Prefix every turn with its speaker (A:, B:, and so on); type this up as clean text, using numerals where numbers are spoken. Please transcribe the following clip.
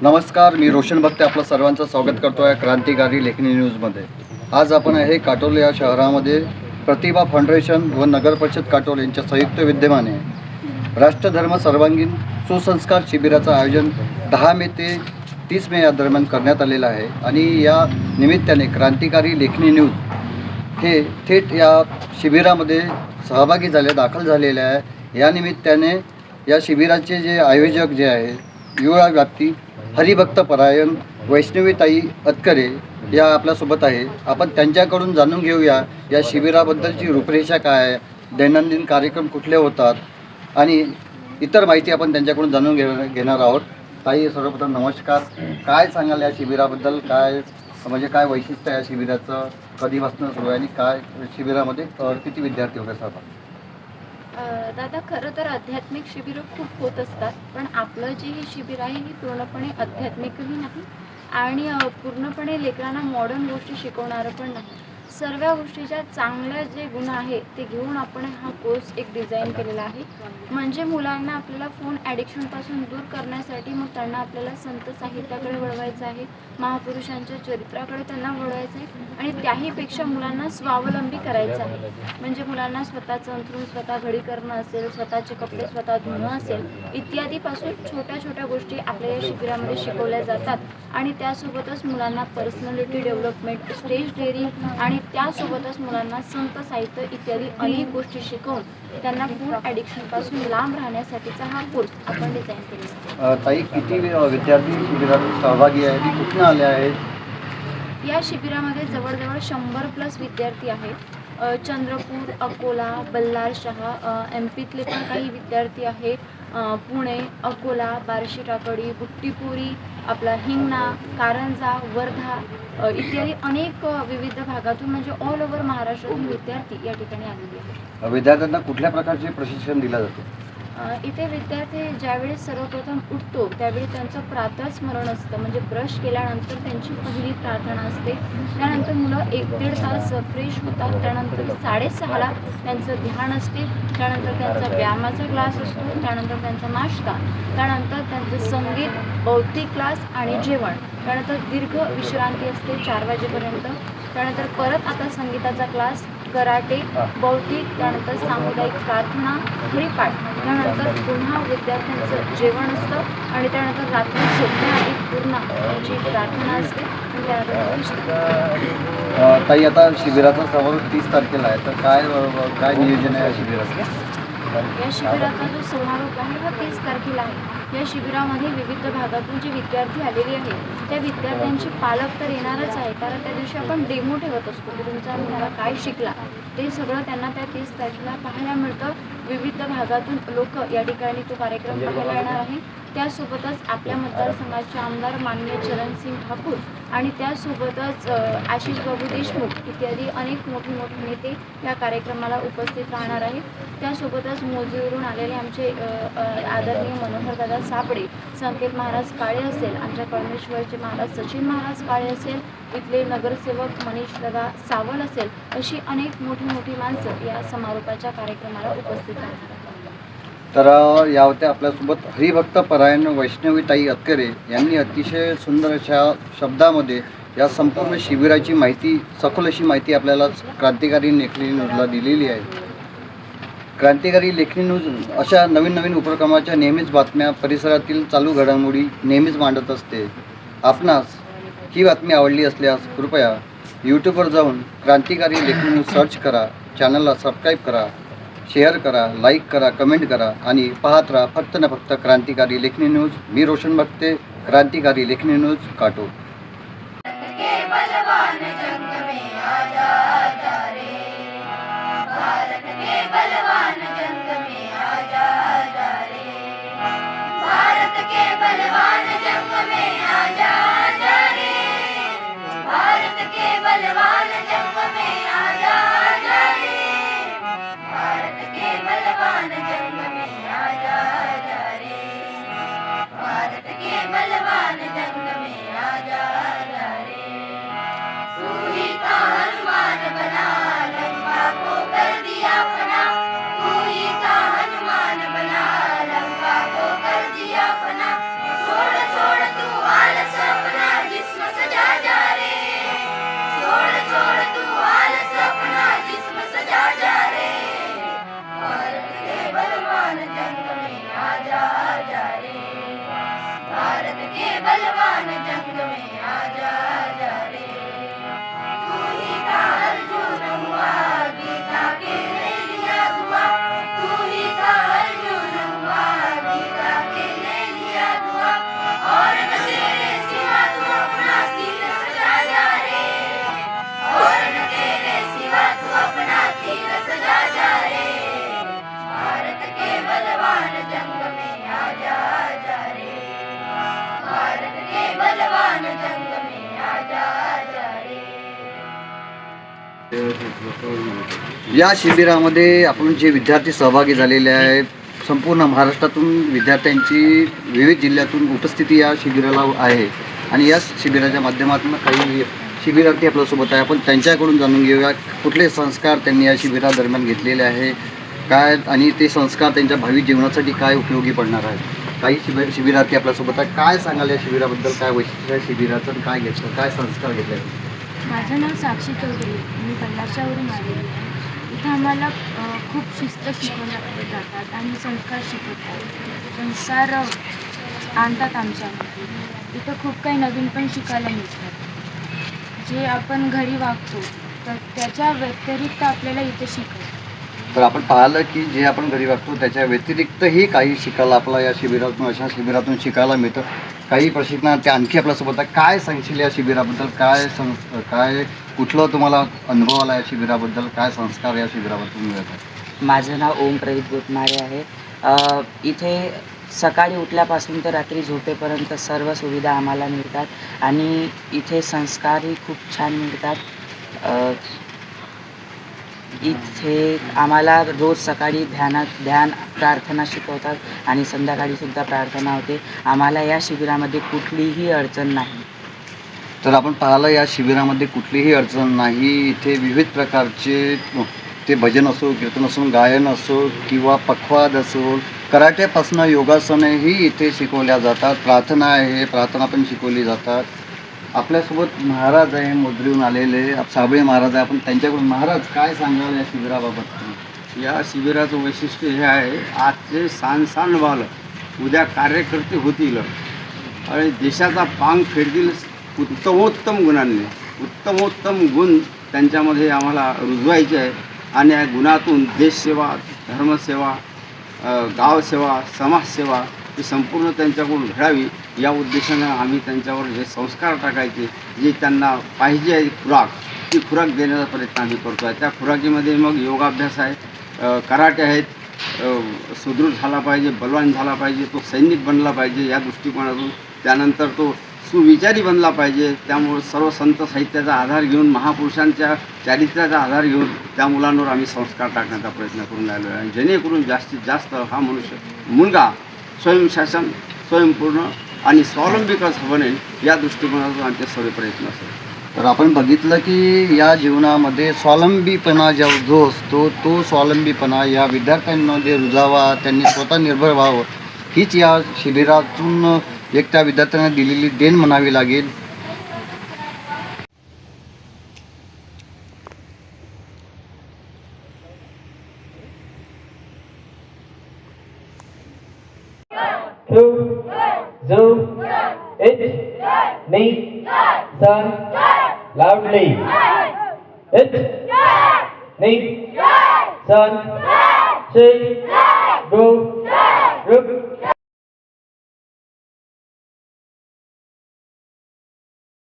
A: नमस्कार, मी रोशन भक्ते आपलं सर्वांचं स्वागत करतो आहे क्रांतिकारी लेखनी न्यूजमध्ये. आज आपण आहे काटोल या शहरामध्ये प्रतिभा फाउंडेशन व नगर परिषद काटोल यांच्या संयुक्त विद्यमाने राष्ट्रधर्म सर्वांगीण सुसंस्कार शिबिराचं आयोजन 10 मे ते 30 मे या दरम्यान करण्यात आलेलं आहे. आणि या निमित्ताने क्रांतिकारी लेखनी न्यूज हे थेट या शिबिरामध्ये सहभागी दाखल झालेले आहे. या निमित्ताने या शिबिराचे जे आयोजक जे आहे युवा व्याप्ती हरिभक्त परायण वैष्णवीताई अतकरे या आपल्यासोबत आहे. आपण त्यांच्याकडून जाणून घेऊया या शिबिराबद्दलची रूपरेषा काय आहे, दैनंदिन कार्यक्रम कुठले होतात आणि इतर माहिती आपण त्यांच्याकडून जाणून घेणार आहोत. ताई, सर्वप्रथम नमस्कार. काय सांगाल या शिबिराबद्दल? काय वैशिष्ट्य आहे या शिबिराचं? कधीपासून सुरू आहे आणि काय शिबिरामध्ये किती विद्यार्थी वगैरे सहभागी?
B: दादा, खरं तर आध्यात्मिक शिबिरं खूप होत असतात, पण आपलं जे हे शिबिर आहे हे पूर्णपणे आध्यात्मिकही नाही आणि पूर्णपणे लेकरांना मॉडर्न गोष्टी शिकवणारं पण नाही. सर्व गोष्टीच्या चांगल्या जे गुण आहे ते घेऊन आपण हा कोर्स एक डिझाईन केलेला आहे. म्हणजे मुलांना आपल्याला फोन ॲडिक्शनपासून दूर करण्यासाठी मग त्यांना आपल्याला संत साहित्याकडे वळवायचं आहे, महापुरुषांच्या चरित्राकडे त्यांना वळवायचं आहे आणि त्याहीपेक्षा मुलांना स्वावलंबी करायचं आहे. म्हणजे मुलांना स्वतःचं अंथरूण स्वतः घडी करणं असेल, स्वतःचे कपडे स्वतः धुणं असेल, इत्यादीपासून छोट्या छोट्या गोष्टी आपल्या या शिबिरामध्ये शिकवल्या जातात. आणि त्यासोबतच मुलांना पर्सनॅलिटी डेव्हलपमेंट, स्टेज डेअरिंग आणि त्यासोबतच मुलांना संत साहित्य इत्यादी अनेक गोष्टी शिकवून त्यांना फूड ॲडिक्शनपासून लांब राहण्यासाठीचा हा कोर्स आपण डिझाईन केला.
A: ताई, किती विद्यार्थी शिबिरात सहभागी आहेत आणि कुठून आले आहेत?
B: या शिबिरामध्ये जवळजवळ 100+ विद्यार्थी आहेत. चंद्रपूर, अकोला, बल्लार शहा, MP तले पण काही विद्यार्थी आहेत. पुणे, अकोला, बार्शी टाकळी, बुट्टीपुरी, आपला हिंगणा, कारंजा, वर्धा इत्यादी अनेक विविध भागातून म्हणजे ऑल ओव्हर महाराष्ट्रातून विद्यार्थी या ठिकाणी आलेले आहेत.
A: विद्यार्थ्यांना कुठल्या प्रकारचे प्रशिक्षण दिलं जातं?
B: इथे विद्यार्थी ज्यावेळी सर्वप्रथम उठतो त्यावेळी त्यांचं प्रातःस्मरण असतं. म्हणजे ब्रश केल्यानंतर त्यांची पहिली प्रार्थना असते. त्यानंतर मुलं 1-1.5 तास फ्रेश होतात. त्यानंतर 6:30ला त्यांचं ध्यान असते. त्यानंतर त्यांचा व्यायामाचा क्लास असतो. त्यानंतर त्यांचा नाश्ता, त्यानंतर त्यांचं संगीत, बौद्धिक क्लास आणि जेवण. त्यानंतर दीर्घ विश्रांती असते 4 वाजेपर्यंत. त्यानंतर परत आता संगीताचा क्लास, कराटे, बौद्धिक, त्यानंतर सामुदायिक प्रार्थना, हरिपाठ, त्यानंतर पुन्हा विद्यार्थ्यांचं जेवण असतं आणि त्यानंतर रात्री झोपण्याआधी पूर्ण त्यांची प्रार्थना असते आणि त्यानंतर
A: ताई, आता शिबिराचा समारोप 30 तारखेला आहे, तर काय नियोजन आहे या शिबिराचं?
B: या शिबिराचा जो समारोप आहे हा 30 तारखेला आहे. या शिबिरामध्ये विविध भागातून जे विद्यार्थी आलेले आहेत त्या विद्यार्थ्यांचे पालक तर येणारच आहे, कारण त्या दिवशी आपण डेमो ठेवत असतो की तुमचा मुलगा काय शिकला ते सगळं त्यांना त्या 30 तारखेला पाहायला मिळतं. विविध भागातून लोक या ठिकाणी तो कार्यक्रम पाहायला येणार आहे. त्यासोबतच आपल्या मतदारसंघाचे आमदार माननीय चरणसिंग ठाकूर आणि त्यासोबतच आशिष बाबू देशमुख इत्यादी अनेक मोठे नेते या कार्यक्रमाला उपस्थित राहणार आहेत. त्यासोबतच मोजेवरून आलेले आमचे आदरणीय मनोहरदादा साबळे, संकेत महाराज काळे असेल, आमच्या कळमेश्वरचे महाराज सचिन महाराज काळे असेल, इथले नगरसेवक मनीषदादा सावल असेल, अशी अनेक मोठी माणसं या समारोपाच्या कार्यक्रमाला उपस्थित राहणार आहेत.
A: तर या होत्या आपल्यासोबत हरिभक्त परायण वैष्णवीताई अतकरे यांनी अतिशय सुंदर अशा शब्दामध्ये या संपूर्ण शिबिराची माहिती, सखोल अशी माहिती आपल्याला क्रांतिकारी लेखनी न्यूजला दिलेली आहे. क्रांतिकारी लेखनी न्यूज अशा नवीन उपक्रमाच्या नेहमीच बातम्या, परिसरातील चालू घडामोडी नेहमीच मांडत असते. आपणास ही बातमी आवडली असल्यास कृपया यूट्यूबवर जाऊन क्रांतिकारी लेखनी न्यूज सर्च करा, चॅनलला सबस्क्राईब करा, शेअर करा, लाईक करा, कमेंट करा आणि पाहत राहा फक्त क्रांतिकारी लेखनी न्यूज. मी रोशन भक्ते, क्रांतिकारी लेखनी न्यूज, काटोल.
C: छोड़ छोड़ तू
A: या शिबिरामध्ये आपण जे विद्यार्थी सहभागी झालेले आहेत, संपूर्ण महाराष्ट्रातून विद्यार्थ्यांची विविध जिल्ह्यातून उपस्थिती या शिबिराला आहे आणि या शिबिराच्या माध्यमातून काही शिबिरार्थी आपल्यासोबत आहे. आपण त्यांच्याकडून जाणून घेऊया कुठले संस्कार त्यांनी या शिबिरादरम्यान घेतलेले आहे, काय आणि ते संस्कार त्यांच्या भावी जीवनासाठी काय उपयोगी पडणार आहेत. काही शिबिरार्थी आपल्यासोबत आहे. काय सांगाल या शिबिराबद्दल, काय वैशिष्ट्य आहे शिबिराचं, काय घेतलं, काय संस्कार घेतले?
C: माझं नाव साक्षी चौधरी आहे. मी बल्लारशावरून आलेली आहे. इथं आम्हाला खूप शिस्त शिकवले जातात आणि संस्कार शिकवतात. संस्कार आणतात आमच्यामध्ये. इथं खूप काही नवीन पण शिकायला मिळतात. जे आपण घरी वागतो तर त्याच्या व्यतिरिक्त आपल्याला इथे शिकवतात.
A: तर आपण पाहिलं की जे आपण घरी वागतो त्याच्या व्यतिरिक्तही काही शिकायला आपला या शिबिरातून, अशा शिबिरातून शिकायला मिळतं. काही प्रशिक्षणार्थी आणखी आपल्यासोबत आहे. काय सांगशील या शिबिराबद्दल, काय कुठलं तुम्हाला अनुभव आला या शिबिराबद्दल, काय संस्कार या शिबिराबद्दल मिळत आहे?
D: माझं नाव ओम प्रदीप गोतमारे आहे. इथे सकाळी उठल्यापासून तर रात्री झोपेपर्यंत सर्व सुविधा आम्हाला मिळतात आणि इथे संस्कारही खूप छान मिळतात. इथे आम्हाला रोज सकाळी ध्यान प्रार्थना शिकवतात आणि संध्याकाळीसुद्धा प्रार्थना होते. आम्हाला या शिबिरामध्ये कुठलीही अडचण नाही.
A: तर आपण पाहिलं या शिबिरामध्ये कुठलीही अडचण नाही. इथे विविध प्रकारचे ते भजन असो, कीर्तन असो, गायन असो किंवा पखवाद असो, कराटेपासून योगासनही इथे शिकवल्या जातात. प्रार्थना आहे, प्रार्थना पण शिकवली जातात. आपल्यासोबत महाराज आहे, मोजरीहून आलेले साबळे महाराज आहे. आपण त्यांच्याकडून, महाराज काय सांगाल या शिबिराबाबत?
E: या शिबिराचं वैशिष्ट्य हे आहे, आजचे सांड व्हाल, उद्या कार्यकर्ते होतील आणि देशाचा पांग फेडतील उत्तमोत्तम गुणांनी. उत्तमोत्तम गुण त्यांच्यामध्ये आम्हाला रुजवायचे आहे आणि या गुणातून देशसेवा, धर्मसेवा, गावसेवा, समाजसेवा ही संपूर्ण त्यांच्याकडून घडावी या उद्देशानं आम्ही त्यांच्यावर जे संस्कार टाकायचे, जे त्यांना पाहिजे आहे खुराक, ती खुराक देण्याचा प्रयत्न आम्ही करतो आहे. त्या खुराकीमध्ये मग योगाभ्यास आहे, कराटे आहेत, सुदृढ झाला पाहिजे, बलवान झाला पाहिजे, तो सैनिक बनला पाहिजे या दृष्टिकोनातून. त्यानंतर तो सुविचारी बनला पाहिजे. त्यामुळे सर्व संत साहित्याचा आधार घेऊन, महापुरुषांच्या चारित्र्याचा आधार घेऊन त्या मुलांवर आम्ही संस्कार टाकण्याचा प्रयत्न करून राहिलो आहे. आणि जेणेकरून जास्तीत जास्त हा मुलगा स्वयंशासन, स्वयंपूर्ण आणि स्वावलंबी कसा बनेल या दृष्टिकोनातून आमचे सर्व प्रयत्न असतात.
A: तर आपण बघितलं की या जीवनामध्ये स्वावलंबीपणा जो असतो, तो स्वावलंबीपणा या विद्यार्थ्यांमध्ये रुजावा, त्यांनी स्वतः निर्भर व्हावं, हीच या शिबिरातून एक त्या विद्यार्थ्यांना दिलेली देण म्हणावी लागेल.
F: Loudly. It. Need. Sun. Say. Go.